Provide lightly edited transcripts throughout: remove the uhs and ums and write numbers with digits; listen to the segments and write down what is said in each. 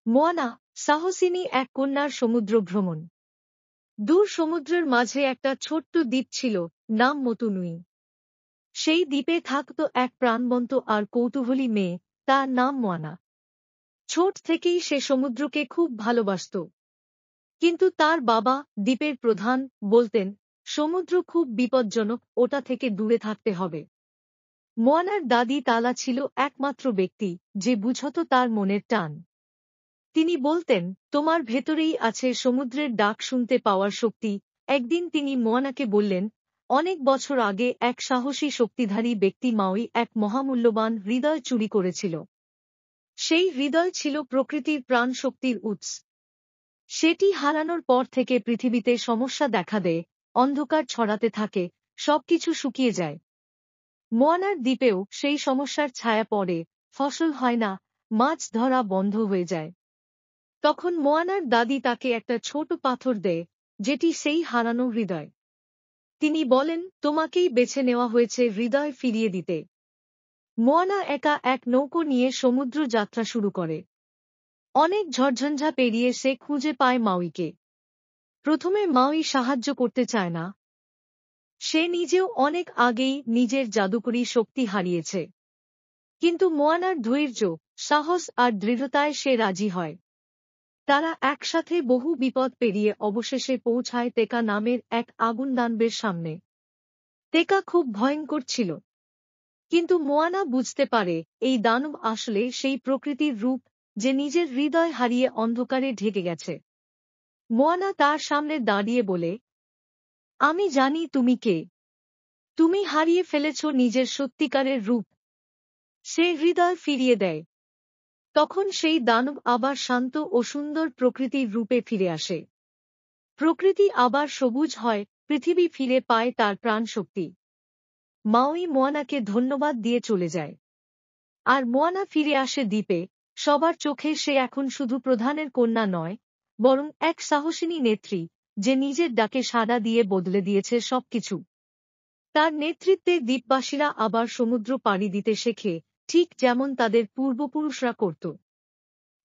Moana, সাহসিনী এক কন্যার সমুদ্র ভ্রমণ। দূর সমুদ্রের মাঝে একটা ছোট্ট দ্বীপ ছিল, নাম মতুনুই। সেই দ্বীপে থাকত এক প্রাণবন্ত আর কৌতূহলী মেয়ে, তার নাম মোয়ানা। ছোট থেকেই সে সমুদ্রকে খুব ভালোবাসত। কিন্তু তার বাবা, দ্বীপের প্রধান, বলতেন, সমুদ্র খুব বিপজ্জনক, ওটা থেকে দূরে থাকতে হবে। মোয়ানার দাদি তালা ছিল একমাত্র ব্যক্তি যে বুঝত তার মনের টান। তিনি বলতেন, তোমার ভেতরেই আছে সমুদ্রের ডাক শুনতে পাওয়ার শক্তি। একদিন তিনি মোয়ানাকে বললেন, অনেক বছর আগে এক সাহসী শক্তিধারী ব্যক্তি মাউই এক মহামূল্যবান হৃদয় চুরি করেছিল। সেই হৃদয় ছিল প্রকৃতির প্রাণ শক্তির উৎস। সেটি হারানোর পর থেকে পৃথিবীতে সমস্যা দেখা দেয়, অন্ধকার ছড়াতে থাকে, সবকিছু শুকিয়ে যায়। মোয়ানার দ্বীপেও সেই সমস্যার ছায়া পড়ে, ফসল হয় না, মাছ ধরা বন্ধ হয়ে যায়। তখন মোয়ানার দাদি তাকে একটা ছোট পাথর দেয়, যেটি সেই হারানো হৃদয়। তিনি বলেন, তোমাকেই বেছে নেওয়া হয়েছে হৃদয় ফিরিয়ে দিতে। মোয়ানা একা এক নৌকো নিয়ে সমুদ্র যাত্রা শুরু করে। অনেক ঝড়ঝঞ্ঝা পেরিয়ে সে খুঁজে পায় মাউইকে। প্রথমে মাউই সাহায্য করতে চায় না। সে নিজেও অনেক আগেই নিজের জাদুকরী শক্তি হারিয়েছে। কিন্তু মোয়ানার ধৈর্য, সাহস আর দৃঢ়তায় সে রাজি হয়। তারা একসাথে বহু বিপদ পেরিয়ে অবশেষে পৌঁছায় তেকা নামের এক আগুন দানবের সামনে। তেকা খুব ভয়ঙ্কর ছিল। কিন্তু মোয়ানা বুঝতে পারে, এই দানব আসলে সেই প্রকৃতির রূপ, যে নিজের হৃদয় হারিয়ে অন্ধকারে ঢেকে গেছে। মোয়ানা তার সামনে দাঁড়িয়ে বলে, আমি জানি তুমি কে। তুমি হারিয়ে ফেলেছ নিজের সত্যিকারের রূপ। সে হৃদয় ফিরিয়ে দেয়। তখন সেই দানব আবার শান্ত ও সুন্দর প্রকৃতির রূপে ফিরে আসে। প্রকৃতি আবার সবুজ হয়, পৃথিবী ফিরে পায় তার প্রাণশক্তি। মাউই মোয়ানাকে ধন্যবাদ দিয়ে চলে যায়। আর মোয়ানা ফিরে আসে দ্বীপে। সবার চোখে সে এখন শুধু প্রধানের কন্যা নয়, বরং এক সাহসিনী নেত্রী, যে নিজের ডাকে সাড়া দিয়ে বদলে দিয়েছে সবকিছু। তার নেতৃত্বে দ্বীপবাসীরা আবার সমুদ্র পাড়ি দিতে শেখে, ঠিক যেমন তাদের পূর্বপুরুষরা করত।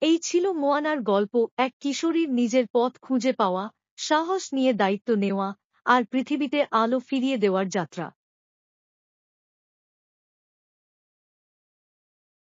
এই ছিল মোয়ানার গল্প, এক কিশোরীর নিজের পথ খুঁজে পাওয়া, সাহস নিয়ে দায়িত্ব নেওয়া, আর পৃথিবীতে আলো ফিরিয়ে দেওয়ার যাত্রা।